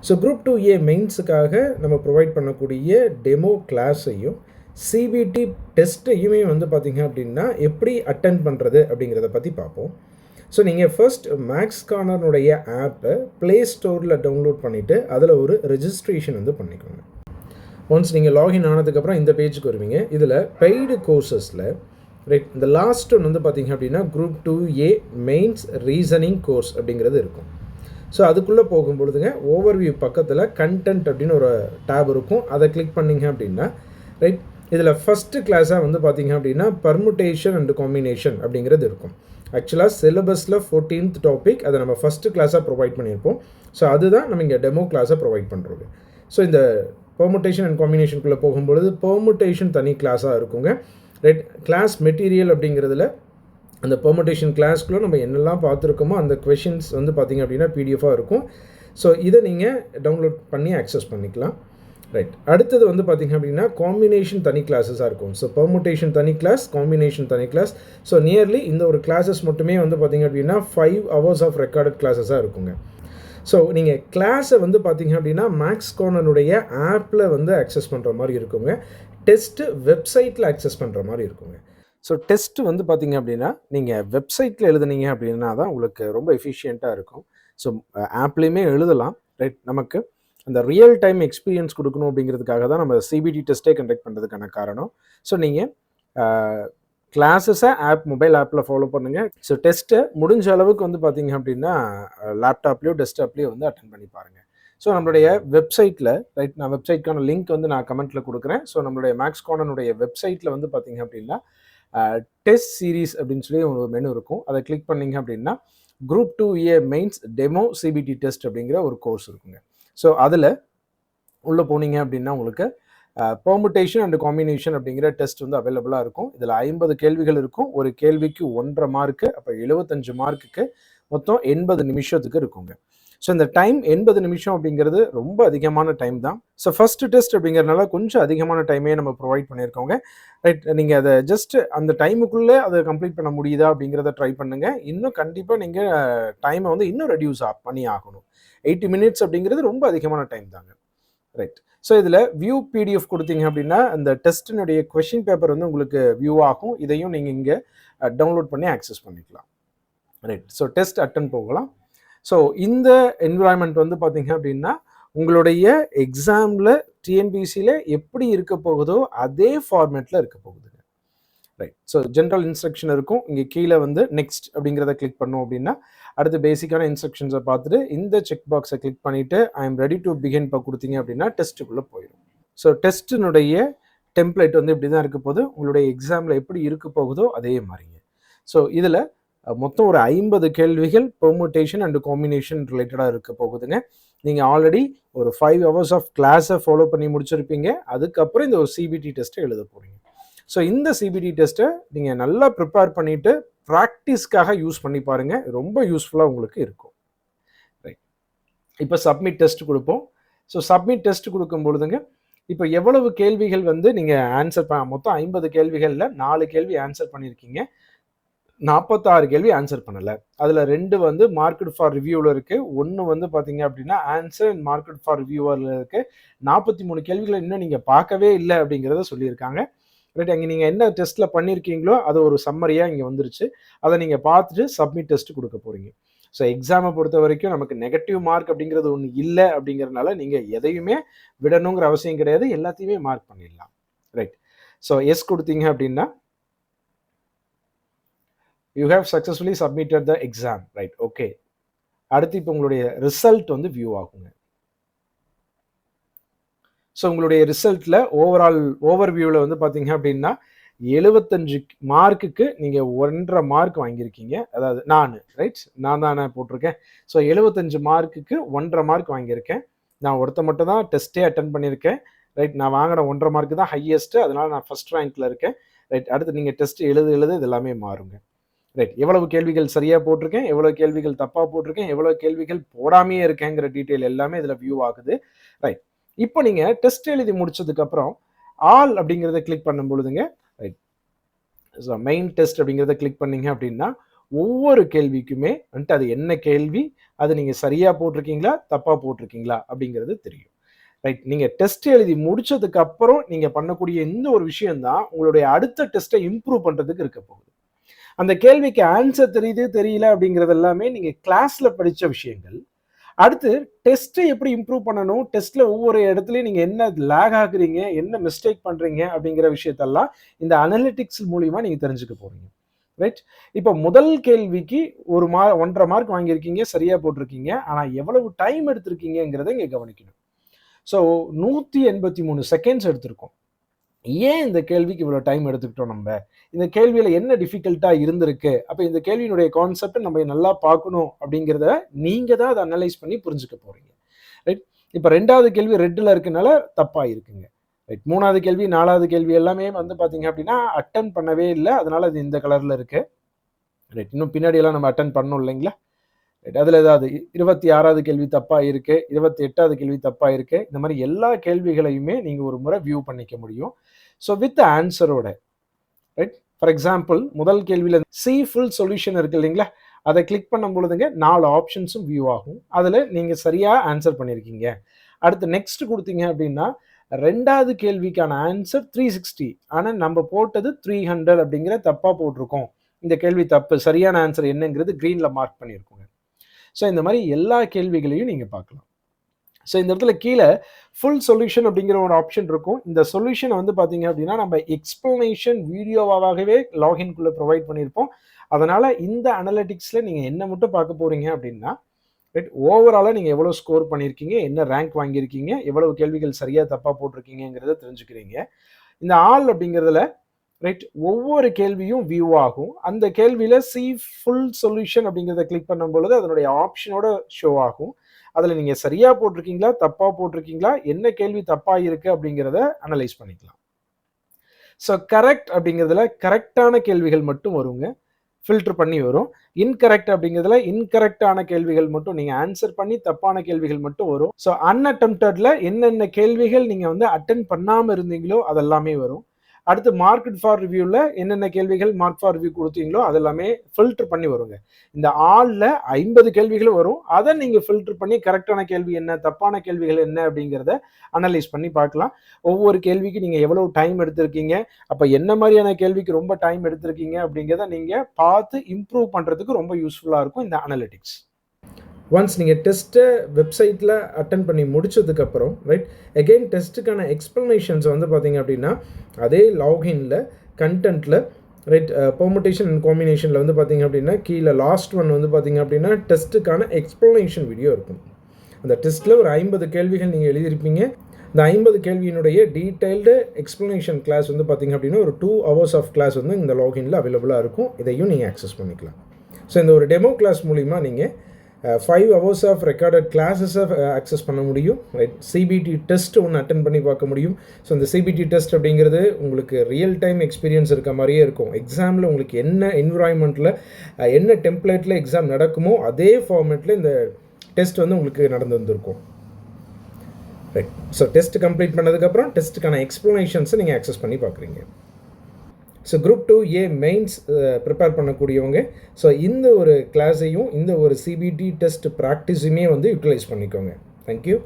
So group 2A மெயின்ஸுக்காக நம்ம provide பண்ணக்கூடிய demo கிளாஸையும் CBT டெஸ்ட்டையுமே வந்து பார்த்திங்க அப்படின்னா எப்படி அட்டென்ட் பண்ணுறது அப்படிங்கிறத பற்றி பார்ப்போம். ஸோ நீங்கள் ஃபர்ஸ்ட் மேக்ஸ் கார்னருடைய ஆப்பை ப்ளே ஸ்டோரில் டவுன்லோட் பண்ணிவிட்டு அதில் ஒரு ரெஜிஸ்ட்ரேஷன் வந்து பண்ணிக்கோங்க. ஒன்ஸ் நீங்கள் லாகின் ஆனதுக்கப்புறம் இந்த பேஜுக்கு வருவீங்க. இதில் பெய்டு கோர்சஸில் ரைட் இந்த லாஸ்ட் ஒன் வந்து பார்த்திங்க அப்படின்னா group 2A mains reasoning course அப்படிங்கிறது இருக்கும். ஸோ அதுக்குள்ளே போகும்பொழுதுங்க ஓவர்வியூ பக்கத்தில் கண்டென்ட் அப்படின்னு ஒரு டேப் இருக்கும். அதை கிளிக் பண்ணிங்க அப்படின்னா ரைட் இதில் ஃபஸ்ட்டு கிளாஸாக வந்து பார்த்திங்க அப்படின்னா பர்முட்டேஷன் அண்ட் காம்பினேஷன் அப்படிங்கிறது இருக்கும். ஆக்சுவலாக சிலபஸில் 14th டாபிக் அதை நம்ம ஃபஸ்ட்டு கிளாஸாக ப்ரொவைட் பண்ணியிருப்போம். ஸோ அதுதான் நம்ம இங்கே டெமோ கிளாஸாக ப்ரொவைட் பண்ணுறது. ஸோ இந்த பெர்முட்டேஷன் அண்ட் காம்பினேஷனுக்குள்ளே போகும்பொழுது பெர்முட்டேஷன் தனி கிளாஸாக இருக்குங்க. ரைட் கிளாஸ் மெட்டீரியல் அப்படிங்கிறதுல அந்த பெர்முட்டேஷன் கிளாஸ்க்குள்ளே நம்ம என்னெல்லாம் பார்த்துருக்கோமோ அந்த கொஷின்ஸ் வந்து பார்த்திங்க அப்படின்னா பிடிஎஃபாக இருக்கும். ஸோ இதை நீங்கள் டவுன்லோட் பண்ணி ஆக்சஸ் பண்ணிக்கலாம். ரைட் அடுத்தது வந்து பார்த்திங்க அப்படின்னா காம்பினேஷன் தனி கிளாஸஸாக இருக்கும். ஸோ பெர்முட்டேஷன் தனி கிளாஸ், காம்பினேஷன் தனி கிளாஸ். ஸோ நியர்லி இந்த ஒரு கிளாஸஸ் மட்டுமே வந்து பார்த்திங்க அப்படின்னா 5 hours ஆஃப் ரெக்கார்டட் கிளாஸஸாக இருக்குங்க. ஸோ நீங்கள் கிளாஸை வந்து பார்த்திங்க அப்படின்னா மேக்ஸ் கார்னருடைய ஆப்பில் வந்து ஆக்சஸ் பண்ணுற மாதிரி இருக்குங்க. டெஸ்ட்டு வெப்சைட்டில் ஆக்சஸ் பண்ணுற மாதிரி இருக்குங்க. ஸோ டெஸ்ட்டு வந்து பார்த்திங்க அப்படின்னா நீங்கள் வெப்சைட்டில் எழுதுனீங்க அப்படின்னா தான் உங்களுக்கு ரொம்ப எஃபிஷியண்ட்டாக இருக்கும். ஸோ ஆப்லேயுமே எழுதலாம். ரைட் நமக்கு அந்த ரியல் டைம் எக்ஸ்பீரியன்ஸ் கொடுக்கணும் அப்படிங்கிறதுக்காக தான் நம்ம சிபிடி டெஸ்ட்டே கண்டக்ட் பண்ணுறதுக்கான காரணம். ஸோ நீங்கள் கிளாஸஸை மொபைல் ஆப்பில் ஃபாலோ பண்ணுங்கள். ஸோ டெஸ்ட்டை முடிஞ்ச அளவுக்கு வந்து பார்த்திங்க அப்படின்னா லேப்டாப்லேயோ டெஸ்க்டாப்லேயோ வந்து அட்டன் பண்ணி பாருங்கள். ஸோ நம்மளுடைய வெப்சைட்டில் ரைட் நான் வெப்சைட்க்கான லிங்க் வந்து நான் கமெண்ட்டில் கொடுக்குறேன். ஸோ நம்மளுடைய மேக்ஸ் கார்னருடைய வெப்சைட்டில் வந்து பார்த்திங்க அப்படின்னா டெஸ்ட் சீரீஸ் அப்படின்னு சொல்லி ஒரு மெனு இருக்கும். அதை கிளிக் பண்ணிங்க அப்படின்னா group 2A mains demo CBT test அப்படிங்கிற ஒரு கோர்ஸ் இருக்குங்க. ஸோ அதில் உள்ளே போனீங்க அப்படின்னா உங்களுக்கு பெர்முட்டேஷன் அண்ட் காம்பினேஷன் அப்படிங்கிற டெஸ்ட் வந்து அவைலபிளாக இருக்கும். இதில் 50 கேள்விகள் இருக்கும். ஒரு கேள்விக்கு 1.5 மார்க்கு, அப்போ 75 மார்க்குக்கு மொத்தம் 80 நிமிஷத்துக்கு இருக்குங்க. ஸோ இந்த டைம் 80 நிமிஷம் அப்படிங்கிறது ரொம்ப அதிகமான டைம் தான். ஸோ ஃபஸ்ட்டு டெஸ்ட் அப்படிங்கிறதுனால கொஞ்சம் அதிகமான டைமே நம்ம ப்ரொவைட் பண்ணியிருக்கோங்க. ரைட் நீங்கள் அதை ஜஸ்ட் அந்த டைமுக்குள்ளே அதை கம்ப்ளீட் பண்ண முடியுதா அப்படிங்கிறத ட்ரை பண்ணுங்கள். இன்னும் கண்டிப்பாக நீங்கள் டைமை வந்து இன்னும் ரெடியூஸ் பண்ணி ஆகணும். 80 minutes அப்படிங்கிறது ரொம்ப அதிகமான டைம் தாங்க. ரைட் ஸோ இதில் வியூ பிடிஎஃப் கொடுத்தீங்க அப்படின்னா அந்த டெஸ்ட்டினுடைய கொஷின் பேப்பர் வந்து உங்களுக்கு வியூ ஆகும். இதையும் நீங்கள் இங்கே டவுன்லோட் பண்ணி ஆக்சஸ் பண்ணிக்கலாம். ரைட் ஸோ டெஸ்ட் அட்டன் போகலாம். ஸோ இந்த என்விரான்மெண்ட் வந்து பார்த்தீங்க அப்படின்னா உங்களுடைய எக்ஸாமில் டிஎன்பிசியில் எப்படி இருக்க போகுதோ அதே ஃபார்மேட்டில் இருக்க போகுதுங்க. ரைட் ஸோ ஜென்ரல் இன்ஸ்ட்ரக்ஷன் இருக்கும். இங்கே கீழே வந்து நெக்ஸ்ட் அப்படிங்கிறத கிளிக் பண்ணோம் அப்படின்னா அடுத்து பேசிக்கான இன்ஸ்ட்ரக்ஷன்ஸை பார்த்துட்டு இந்த செக் பாக்ஸை கிளிக் பண்ணிவிட்டு I am ready to begin இப்போ கொடுத்தீங்க அப்படின்னா டெஸ்ட்டுக்குள்ளே போயிடும். ஸோ டெஸ்ட்டினுடைய டெம்ப்ளேட் வந்து இப்படி தான் இருக்க போகுது. உங்களுடைய எக்ஸாமில் எப்படி இருக்க போகுதோ அதே மாதிரிங்க. ஸோ இதில் மொத்தம் ஒரு 50 கேள்விகள் பெர்முட்டேஷன் அண்ட் காம்பினேஷன் ரிலேட்டடாக இருக்க போகுதுங்க. நீங்கள் ஆல்ரெடி ஒரு 5 hours ஆஃப் கிளாஸை ஃபாலோ பண்ணி முடிச்சிருப்பீங்க. அதுக்கப்புறம் இந்த ஒரு சிபிடி டெஸ்ட்டை எழுத போகிறீங்க. ஸோ இந்த சிபிடி டெஸ்ட்டை நீங்கள் நல்லா ப்ரிப்பேர் பண்ணிவிட்டு ப்ராக்டிஸ்க்காக யூஸ் பண்ணி பாருங்கள். ரொம்ப யூஸ்ஃபுல்லாக உங்களுக்கு இருக்கும். ரைட் இப்போ சப்மிட் டெஸ்ட் கொடுப்போம். ஸோ சப்மிட் டெஸ்ட் கொடுக்கும் பொழுதுங்க இப்போ எவ்வளவு கேள்விகள் வந்து நீங்கள் ஆன்சர் மொத்தம் 50 கேள்விகளில் 4 கேள்வி ஆன்சர் பண்ணியிருக்கீங்க. 46 கேள்வி ஆன்சர் பண்ணலை. அதில் 2 வந்து மார்க்கெட் ஃபார் ரிவ்யூவில் இருக்குது. 1 வந்து பார்த்தீங்க அப்படின்னா ஆன்சர் அண்ட் மார்க்கெட் ஃபார் ரிவ்யூவரில் இருக்குது. 43 கேள்விகளை இன்னும் நீங்கள் பார்க்கவே இல்லை அப்படிங்கிறத சொல்லியிருக்காங்க. ரைட் அங்கே நீங்கள் என்ன டெஸ்ட்டில் பண்ணியிருக்கீங்களோ அது ஒரு சம்மரியாக இங்கே வந்துருச்சு. அதை நீங்கள் பார்த்துட்டு சப்மிட் டெஸ்ட் கொடுக்க போகிறீங்க. ஸோ எக்ஸாமை பொறுத்த வரைக்கும் நமக்கு நெகட்டிவ் மார்க் அப்படிங்கிறது ஒன்று இல்லை அப்படிங்கிறதுனால நீங்கள் எதையுமே விடணுங்கிற அவசியம் கிடையாது. எல்லாத்தையுமே மார்க் பண்ணிடலாம். ரைட் ஸோ எஸ் கொடுத்தீங்க அப்படின்னா you have successfully submitted the exam. Right okay அடுத்து இப்போ உங்களுடைய ரிசல்ட் வந்து வியூ ஆகுங்க. ஸோ உங்களுடைய ரிசல்ட்டில் ஓவர்வியூவில் வந்து பார்த்தீங்க அப்படின்னா 75 மார்க்குக்கு நீங்கள் 1.5 மார்க் வாங்கியிருக்கீங்க. அதாவது நான் தானே போட்டிருக்கேன். ஸோ 75 மார்க்குக்கு 1.5 மார்க் வாங்கியிருக்கேன். நான் மட்டும் தான் டெஸ்ட்டே அட்டன் பண்ணியிருக்கேன். ரைட் நான் வாங்கின 1.5 மார்க்கு தான் ஹையஸ்ட்டு. அதனால் நான் ஃபஸ்ட் ரேங்க்கில் இருக்கேன். ரைட் அடுத்து நீங்கள் டெஸ்ட் எழுது இது எல்லாமே மாறுங்க. ரைட் எவ்வளவு கேள்விகள் சரியாக போட்டிருக்கேன், எவ்வளோ கேள்விகள் தப்பாக போட்டிருக்கேன், எவ்வளோ கேள்விகள் போடாமையே இருக்கேங்கிற டீட்டெயில் எல்லாமே இதில் வியூ ஆகுது. ரைட் இப்போ நீங்கள் டெஸ்ட் எழுதி முடிச்சதுக்கப்புறம் ஆல் அப்படிங்கிறத கிளிக் பண்ணும் பொழுதுங்க ரைட் ஸோ மெயின் டெஸ்ட் அப்படிங்கிறத கிளிக் பண்ணிங்க அப்படின்னா ஒவ்வொரு கேள்விக்குமே வந்துட்டு அது என்ன கேள்வி, அது நீங்கள் சரியாக போட்டிருக்கீங்களா தப்பாக போட்டிருக்கீங்களா அப்படிங்கிறது தெரியும். ரைட். நீங்கள் டெஸ்ட் எழுதி முடிச்சதுக்கு அப்புறம் நீங்கள் பண்ணக்கூடிய இந்த ஒரு விஷயம் தான் உங்களுடைய அடுத்த டெஸ்ட்டை இம்ப்ரூவ் பண்ணுறதுக்கு இருக்க போகுது. அந்த கேள்விக்கு ஆன்சர் தெரியுது தெரியல அப்படிங்கிறது எல்லாமே நீங்கள் கிளாஸில் படித்த விஷயங்கள். அடுத்து டெஸ்ட்டை எப்படி இம்ப்ரூவ் பண்ணணும், டெஸ்ட்ல ஒவ்வொரு இடத்துலையும் நீங்கள் என்ன லேக் ஆகுறீங்க, என்ன மிஸ்டேக் பண்ணுறீங்க அப்படிங்கிற விஷயத்தெல்லாம் இந்த அனலிட்டிக்ஸ் மூலியமாக நீங்கள் தெரிஞ்சுக்க போகிறீங்க. ரைட். இப்போ முதல் கேள்விக்கு 1.5 மார்க் வாங்கியிருக்கீங்க, சரியாக போட்டிருக்கீங்க. ஆனால் எவ்வளவு டைம் எடுத்திருக்கீங்கிறத இங்கே கவனிக்கணும். ஸோ 183 செகண்ட்ஸ் எடுத்திருக்கோம். ஏன் இந்த கேள்விக்கு இவ்வளோ டைம் எடுத்துக்கிட்டோம் நம்ம? இந்த கேள்வியில் என்ன டிஃபிகல்ட்டாக இருந்திருக்கு? அப்போ இந்த கேள்வியினுடைய கான்செப்ட் நம்ம நல்லா பார்க்கணும் அப்படிங்கிறத நீங்கள் தான் அதை அனலைஸ் பண்ணி புரிஞ்சுக்க போகிறீங்க. ரைட். இப்போ 2வது கேள்வி ரெட்டில் இருக்கனால தப்பாக இருக்குங்க. ரைட். 3வது கேள்வி 4வது கேள்வி எல்லாமே வந்து பார்த்தீங்க அப்படின்னா அட்டன் பண்ணவே இல்லை, அதனால அது இந்த கலரில் இருக்குது. ரைட். இன்னும் பின்னாடியெல்லாம் நம்ம அட்டன் பண்ணணும் இல்லைங்களா? ரைட். அதில் ஏதாவது 26வது கேள்வி தப்பாக இருக்குது, 28வது கேள்வி தப்பாக இருக்குது. இந்த மாதிரி எல்லா கேள்விகளையுமே நீங்கள் ஒரு முறை வியூ பண்ணிக்க முடியும். ஸோ வித் ஆன்சரோட. ரைட். ஃபார் எக்ஸாம்பிள் முதல் கேள்வியில் சி ஃபுல் சொல்யூஷன் இருக்குது இல்லைங்களா, அதை கிளிக் பண்ணும் பொழுதுங்க 4 ஆப்ஷன்ஸும் வியூ ஆகும். அதில் நீங்கள் சரியாக ஆன்சர் பண்ணியிருக்கீங்க. அடுத்து நெக்ஸ்ட் கொடுத்தீங்க அப்படின்னா 2வது கேள்விக்கான ஆன்சர் 360, ஆனால் நம்ம போட்டது 300 அப்படிங்கிற தப்பாக போட்டிருக்கோம். இந்த கேள்வி தப்பு, சரியான ஆன்சர் என்னங்கிறது க்ரீனில் மார்க் பண்ணியிருக்கோங்க. ஸோ இந்த மாதிரி எல்லா கேள்விகளையும் நீங்கள் பார்க்கலாம். ஸோ இந்த இடத்துல கீழே ஃபுல் சொல்யூஷன் அப்படிங்கிற ஒரு ஆப்ஷன் இருக்கும். இந்த சொல்யூஷனை வந்து பார்த்தீங்க அப்படின்னா நம்ம எக்ஸ்பிளனேஷன் வீடியோவாகவே லாகின்குள்ளே ப்ரொவைட் பண்ணியிருப்போம். அதனால் இந்த அனலிட்டிக்ஸில் நீங்கள் என்ன மட்டும் பார்க்க போகிறீங்க அப்படின்னா, ரைட், ஓவராலாக நீங்கள் எவ்வளோ ஸ்கோர் பண்ணியிருக்கீங்க, என்ன ரேங்க் வாங்கியிருக்கீங்க, எவ்வளவு கேள்விகள் சரியாக தப்பாக போட்டிருக்கீங்கிறத தெரிஞ்சுக்கிறீங்க. இந்த ஆல் அப்படிங்கிறதுல ரைட் ஒவ்வொரு கேள்வியும் வியூ ஆகும். அந்த கேள்வியில் சி ஃபுல் சொல்யூஷன் அப்படிங்கிறத கிளிக் பண்ணும் பொழுது அதனுடைய ஆப்ஷனோட ஷோ ஆகும். அதில் நீங்கள் சரியாக போட்டிருக்கீங்களா தப்பாக போட்டிருக்கீங்களா, என்ன கேள்வி தப்பாக இருக்குது அப்படிங்கிறத அனலைஸ் பண்ணிக்கலாம். ஸோ கரெக்ட் அப்படிங்கிறதுல கரெக்டான கேள்விகள் மட்டும் வருங்க, ஃபில்டர் பண்ணி வரும். இன்கரெக்ட் அப்படிங்கிறதுல இன்கரெக்டான கேள்விகள் மட்டும் நீங்கள் ஆன்சர் பண்ணி தப்பான கேள்விகள் மட்டும் வரும். ஸோ அன்அட்டெம்ப்டட்ல என்னென்ன கேள்விகள் நீங்கள் வந்து அட்டென்ட் பண்ணாமல் இருந்தீங்களோ அதெல்லாமே வரும். அடுத்து மார்க்கெட் ஃபார் ரிவ்யூவில் என்னென்ன கேள்விகள் மார்க் ஃபார் ரிவ்யூ கொடுத்தீங்களோ அதெல்லாமே ஃபில்டர் பண்ணி வருங்க. இந்த ஆளில் 50 கேள்விகள் வரும். அதை நீங்கள் ஃபில்டர் பண்ணி கரெக்டான கேள்வி என்ன, தப்பான கேள்விகள் என்ன அப்படிங்கிறத அனலைஸ் பண்ணி பார்க்கலாம். ஒவ்வொரு கேள்விக்கு நீங்கள் எவ்வளோ டைம் எடுத்திருக்கீங்க, அப்போ என்ன மாதிரியான கேள்விக்கு ரொம்ப டைம் எடுத்திருக்கீங்க அப்படிங்கிறத நீங்கள் பார்த்து இம்ப்ரூவ் பண்ணுறதுக்கு ரொம்ப யூஸ்ஃபுல்லாக இருக்கும் இந்த அனலிட்டிக்ஸ். ஒன்ஸ் நீங்கள் டெஸ்ட்டை வெப்சைட்டில் அட்டன் பண்ணி முடிச்சதுக்கப்புறம் ரைட் அகெயின் டெஸ்ட்டுக்கான எக்ஸ்ப்ளனேஷன்ஸ் வந்து பார்த்தீங்க அப்படின்னா அதே லாகின்ல கண்டென்ட்டில் ரைட் பெர்முடேஷன் அண்ட் காம்பினேஷனில் வந்து பார்த்தீங்க அப்படின்னா கீழே லாஸ்ட் ஒன் வந்து பார்த்தீங்க அப்படின்னா டெஸ்ட்டுக்கான எக்ஸ்ப்ளனேஷன் வீடியோ இருக்கும். அந்த டெஸ்ட்டில் ஒரு 50 கேள்விகள் நீங்கள் எழுதியிருப்பீங்க. இந்த 50 கேள்வியினுடைய டீட்டெயில்டு எக்ஸ்ப்ளனேஷன் கிளாஸ் வந்து பார்த்தீங்க அப்படின்னா ஒரு 2 hours ஆஃப் கிளாஸ் வந்து இந்த லாகின்ல அவைலபிளாக இருக்கும். இதையும் நீங்கள் ஆக்சஸ் பண்ணிக்கலாம். ஸோ இந்த ஒரு டெமோ கிளாஸ் மூலிமா நீங்கள் 5 hours ஆஃப் ரெக்கார்டட் கிளாஸஸை ஆக்சஸ் பண்ண முடியும். ரைட். சிபிடி டெஸ்ட் ஒன்று அட்டன் பண்ணி பார்க்க முடியும். ஸோ இந்த சிபிடி டெஸ்ட் அப்படிங்கிறது உங்களுக்கு ரியல் டைம் எக்ஸ்பீரியன்ஸ் இருக்க மாதிரியே இருக்கும். எக்ஸாமில் உங்களுக்கு என்ன என்விரான்மெண்ட்டில் என்ன டெம்ப்ளேட்டில் எக்ஸாம் நடக்குமோ அதே ஃபார்மேட்டில் இந்த டெஸ்ட் வந்து உங்களுக்கு நடந்து வந்திருக்கும். ரைட். ஸோ டெஸ்ட் கம்ப்ளீட் பண்ணதுக்கப்புறம் டெஸ்ட்டுக்கான எக்ஸ்ப்ளனேஷன்ஸை நீங்கள் ஆக்சஸ் பண்ணி பார்க்குறீங்க. So group 2A mains prepare பண்ணக்கூடியவங்க ஸோ இந்த ஒரு கிளாஸையும் இந்த ஒரு சிபிடி டெஸ்ட் ப்ராக்டிஸுமே வந்து யூட்டிலைஸ் பண்ணிக்கோங்க. தேங்க்யூ.